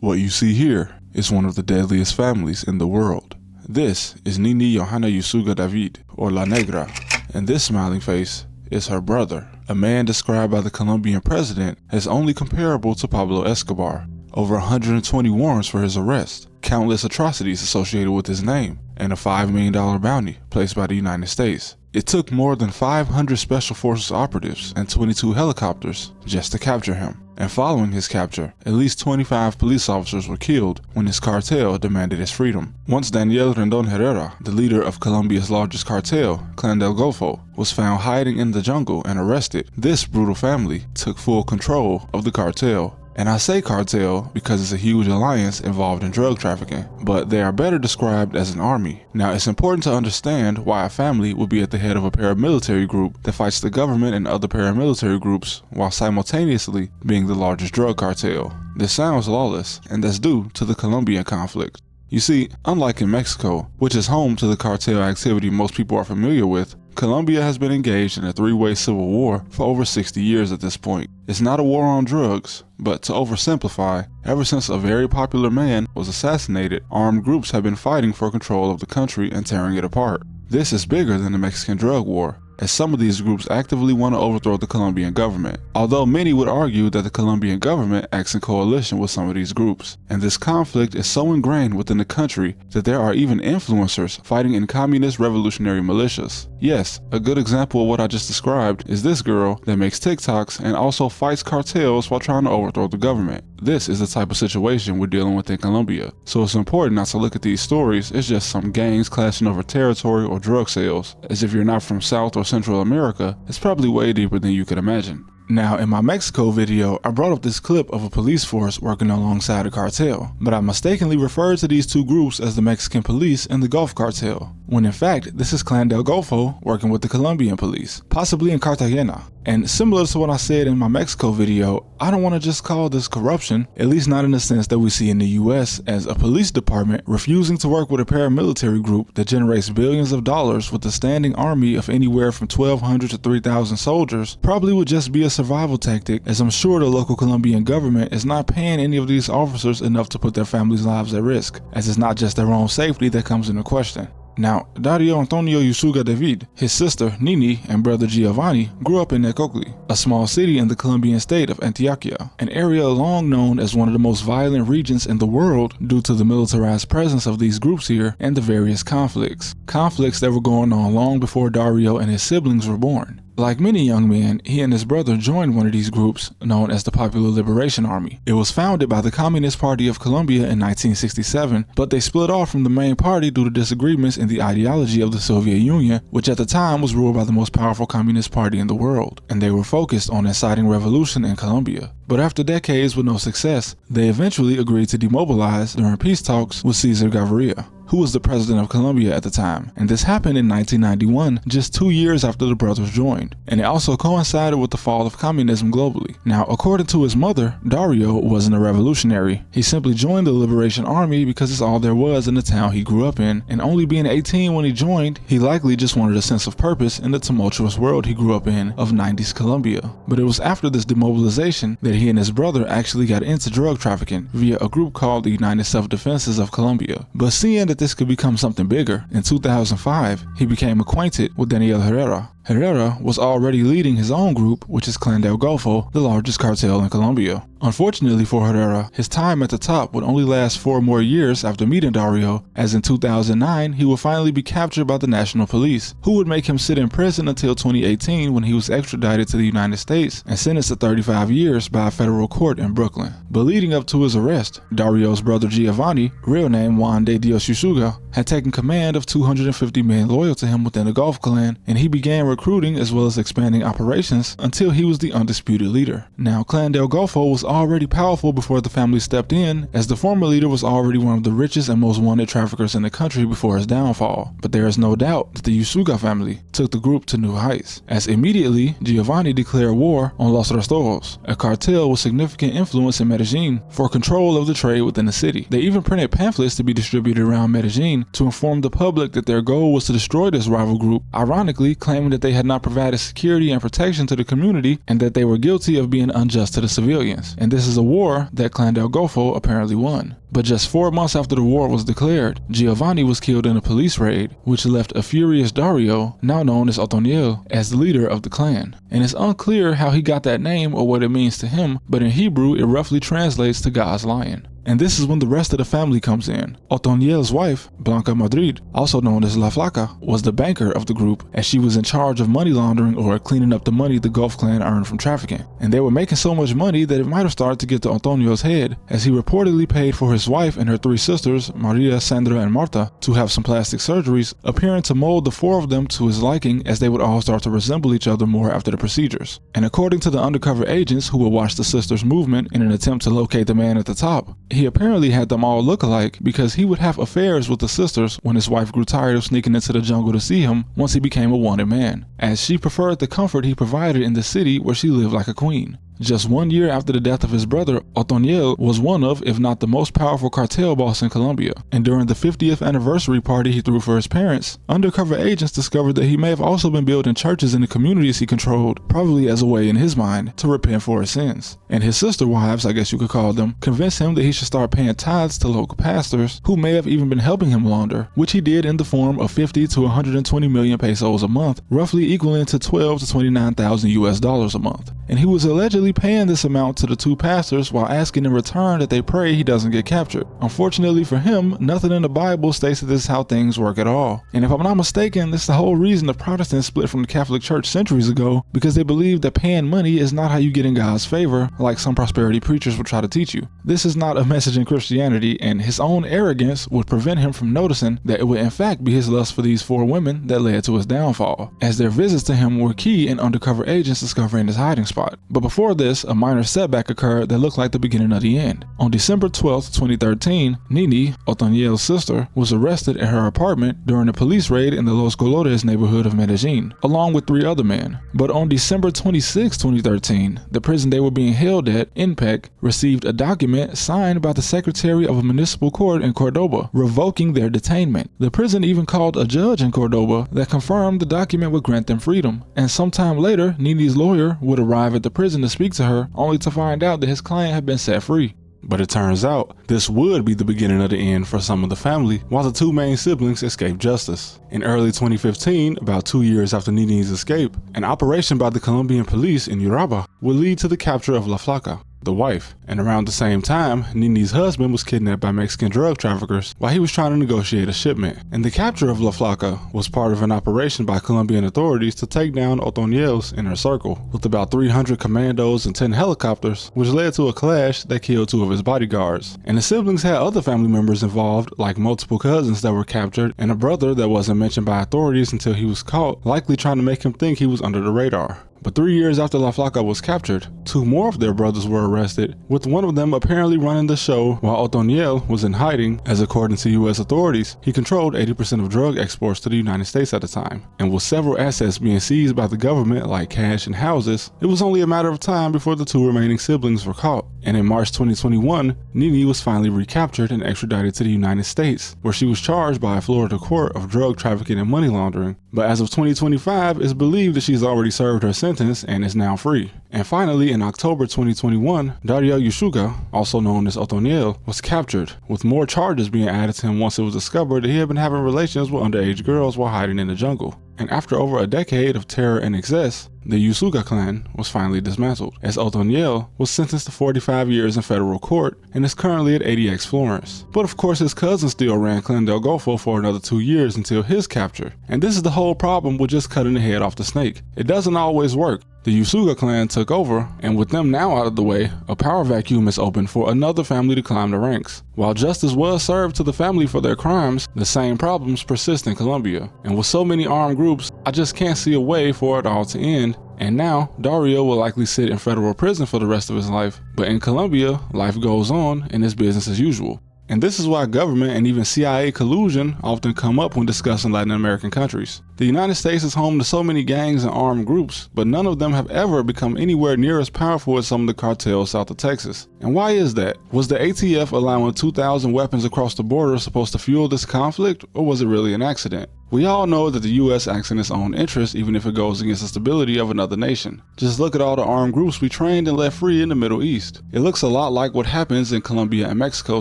What you see here is one of the deadliest families in the world. This is Nini Johanna Usuga David, or La Negra, and this smiling face is her brother, a man described by the Colombian president as only comparable to Pablo Escobar. Over 120 warrants for his arrest, countless atrocities associated with his name, and a $5 million bounty placed by the United States. It took more than 500 Special Forces operatives and 22 helicopters just to capture him. And following his capture, at least 25 police officers were killed when his cartel demanded his freedom. Once Daniel Rendon Herrera, the leader of Colombia's largest cartel, Clan del Golfo, was found hiding in the jungle and arrested, this brutal family took full control of the cartel. And I say cartel because it's a huge alliance involved in drug trafficking, but they are better described as an army. Now, it's important to understand why a family would be at the head of a paramilitary group that fights the government and other paramilitary groups while simultaneously being the largest drug cartel. This sounds lawless, and that's due to the Colombian conflict. You see, unlike in Mexico, which is home to the cartel activity most people are familiar with, Colombia has been engaged in a three-way civil war for over 60 years at this point. It's not a war on drugs, but to oversimplify, ever since a very popular man was assassinated, armed groups have been fighting for control of the country and tearing it apart. This is bigger than the Mexican drug war, as some of these groups actively want to overthrow the Colombian government, although many would argue that the Colombian government acts in coalition with some of these groups. And this conflict is so ingrained within the country that there are even influencers fighting in communist revolutionary militias. Yes, a good example of what I just described is this girl that makes TikToks and also fights cartels while trying to overthrow the government. This is the type of situation we're dealing with in Colombia. So it's important not to look at these stories as just some gangs clashing over territory or drug sales, as if you're not from South or Central America, it's probably way deeper than you could imagine. Now, in my Mexico video, I brought up this clip of a police force working alongside a cartel, but I mistakenly referred to these two groups as the Mexican police and the Gulf Cartel, when in fact, this is Clan del Golfo working with the Colombian police, possibly in Cartagena. And similar to what I said in my Mexico video, I don't want to just call this corruption, at least not in the sense that we see in the US, as a police department refusing to work with a paramilitary group that generates billions of dollars with a standing army of anywhere from 1,200 to 3,000 soldiers probably would just be a survival tactic, as I'm sure the local Colombian government is not paying any of these officers enough to put their families' lives at risk, as it's not just their own safety that comes into question. Now, Dario Antonio Usuga David, his sister Nini, and brother Giovanni grew up in Necoclí, a small city in the Colombian state of Antioquia, an area long known as one of the most violent regions in the world due to the militarized presence of these groups here and the various conflicts. Conflicts that were going on long before Dario and his siblings were born. Like many young men, he and his brother joined one of these groups known as the Popular Liberation Army. It was founded by the Communist Party of Colombia in 1967, but they split off from the main party due to disagreements in the ideology of the Soviet Union, which at the time was ruled by the most powerful communist party in the world, and they were focused on inciting revolution in Colombia. But after decades with no success, they eventually agreed to demobilize during peace talks with Cesar Gaviria, who was the president of Colombia at the time. And this happened in 1991, just 2 years after the brothers joined. And it also coincided with the fall of communism globally. Now, according to his mother, Dario wasn't a revolutionary. He simply joined the Liberation Army because it's all there was in the town he grew up in, and only being 18 when he joined, he likely just wanted a sense of purpose in the tumultuous world he grew up in of 90s Colombia. But it was after this demobilization that he and his brother actually got into drug trafficking via a group called the United Self-Defenses of Colombia. But seeing that this could become something bigger, in 2005, he became acquainted with Daniel Herrera. Herrera was already leading his own group, which is Clan del Golfo, the largest cartel in Colombia. Unfortunately for Herrera, his time at the top would only last 4 more years after meeting Dario, as in 2009 he would finally be captured by the National Police, who would make him sit in prison until 2018 when he was extradited to the United States and sentenced to 35 years by a federal court in Brooklyn. But leading up to his arrest, Dario's brother Giovanni, real name Juan de Dios Usuga, had taken command of 250 men loyal to him within the Gulf clan, and he began recruiting as well as expanding operations until he was the undisputed leader. Now, Clan del Golfo was already powerful before the family stepped in, as the former leader was already one of the richest and most wanted traffickers in the country before his downfall. But there is no doubt that the Usuga family took the group to new heights, as immediately Giovanni declared war on Los Rastojos, a cartel with significant influence in Medellin, for control of the trade within the city. They even printed pamphlets to be distributed around Medellin to inform the public that their goal was to destroy this rival group, ironically claiming that that they had not provided security and protection to the community and that they were guilty of being unjust to the civilians. And this is a war that Clan del Golfo apparently won. But just 4 months after the war was declared, Giovanni was killed in a police raid, which left a furious Dario, now known as Otoniel, as the leader of the clan. And it's unclear how he got that name or what it means to him, but in Hebrew it roughly translates to God's lion. And this is when the rest of the family comes in. Otoniel's wife, Blanca Madrid, also known as La Flaca, was the banker of the group, as she was in charge of money laundering or cleaning up the money the Gulf clan earned from trafficking. And they were making so much money that it might have started to get to Otoniel's head, as he reportedly paid for his wife and her 3 sisters, Maria, Sandra, and Marta, to have some plastic surgeries, appearing to mold the 4 of them to his liking, as they would all start to resemble each other more after the procedures. And according to the undercover agents who would watch the sisters' movement in an attempt to locate the man at the top, he apparently had them all look alike because he would have affairs with the sisters when his wife grew tired of sneaking into the jungle to see him once he became a wanted man, as she preferred the comfort he provided in the city where she lived like a queen. Just 1 year after the death of his brother, Otoniel was one of, if not the most powerful cartel boss in Colombia. And during the 50th anniversary party he threw for his parents, undercover agents discovered that he may have also been building churches in the communities he controlled, probably as a way in his mind to repent for his sins. And his sister wives, I guess you could call them, convinced him that he should start paying tithes to local pastors who may have even been helping him launder, which he did in the form of 50 to 120 million pesos a month, roughly equaling to 12 to 29,000 US dollars a month. And he was allegedly paying this amount to the 2 pastors while asking in return that they pray he doesn't get captured. Unfortunately for him, nothing in the Bible states that this is how things work at all. And if I'm not mistaken, this is the whole reason the Protestants split from the Catholic Church centuries ago, because they believe that paying money is not how you get in God's favor, like some prosperity preachers will try to teach you. This is not a message in Christianity, and his own arrogance would prevent him from noticing that it would in fact be his lust for these 4 women that led to his downfall, as their visits to him were key in undercover agents discovering his hiding spot. But before this, a minor setback occurred that looked like the beginning of the end. On December 12, 2013, Nini, Otoniel's sister, was arrested at her apartment during a police raid in the Los Colores neighborhood of Medellin, along with 3 other men. But on December 26, 2013, the prison they were being held at, INPEC, received a document signed by the secretary of a municipal court in Cordoba, revoking their detainment. The prison even called a judge in Cordoba that confirmed the document would grant them freedom. And sometime later, Nini's lawyer would arrive at the prison to speak to her, only to find out that his client had been set free. But it turns out, this would be the beginning of the end for some of the family, while the 2 main siblings escaped justice. In early 2015, about 2 years after Nini's escape, an operation by the Colombian police in Uraba would lead to the capture of La Flaca, the wife. And around the same time, Nini's husband was kidnapped by Mexican drug traffickers while he was trying to negotiate a shipment. And the capture of La Flaca was part of an operation by Colombian authorities to take down Otoniel's inner circle, with about 300 commandos and 10 helicopters, which led to a clash that killed 2 of his bodyguards. And the siblings had other family members involved, like multiple cousins that were captured and a brother that wasn't mentioned by authorities until he was caught, likely trying to make him think he was under the radar. But 3 years after La Flaca was captured, 2 more of their brothers were arrested, with one of them apparently running the show while Otoniel was in hiding, as according to US authorities, he controlled 80% of drug exports to the United States at the time. And with several assets being seized by the government like cash and houses, it was only a matter of time before the 2 remaining siblings were caught. And in March 2021, Nini was finally recaptured and extradited to the United States, where she was charged by a Florida court of drug trafficking and money laundering. But as of 2025, it's believed that she's already served her sentence and is now free. And finally, in October 2021, Dario Usuga, also known as Otoniel, was captured, with more charges being added to him once it was discovered that he had been having relations with underage girls while hiding in the jungle. And after over a decade of terror and excess, the Usuga clan was finally dismantled, as Otoniel was sentenced to 45 years in federal court and is currently at 80X Florence. But of course his cousin still ran Clan del Golfo for another 2 years until his capture. And this is the whole problem with just cutting the head off the snake. It doesn't always work. The Usuga clan took over, and with them now out of the way, a power vacuum is open for another family to climb the ranks. While justice was served to the family for their crimes, the same problems persist in Colombia. And with so many armed groups, I just can't see a way for it all to end. And now, Dario will likely sit in federal prison for the rest of his life. But in Colombia, life goes on and it's business as usual. And this is why government and even CIA collusion often come up when discussing Latin American countries. The United States is home to so many gangs and armed groups, but none of them have ever become anywhere near as powerful as some of the cartels south of Texas. And why is that? Was the ATF allowing 2,000 weapons across the border supposed to fuel this conflict, or was it really an accident? We all know that the US acts in its own interest even if it goes against the stability of another nation. Just look at all the armed groups we trained and left free in the Middle East. It looks a lot like what happens in Colombia and Mexico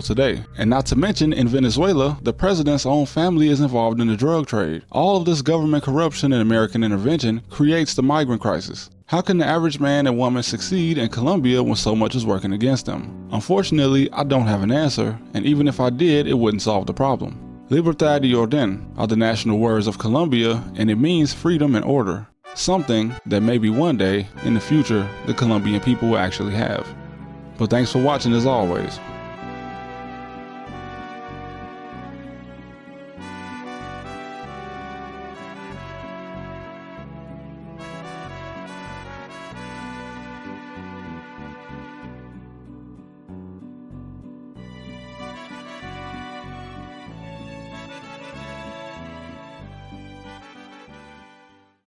today. And not to mention, in Venezuela, the president's own family is involved in the drug trade. All of this government corruption and American intervention creates the migrant crisis. How can the average man and woman succeed in Colombia when so much is working against them? Unfortunately, I don't have an answer, and even if I did, it wouldn't solve the problem. Libertad y orden are the national words of Colombia, and it means freedom and order. Something that maybe one day in the future the Colombian people will actually have. But thanks for watching as always.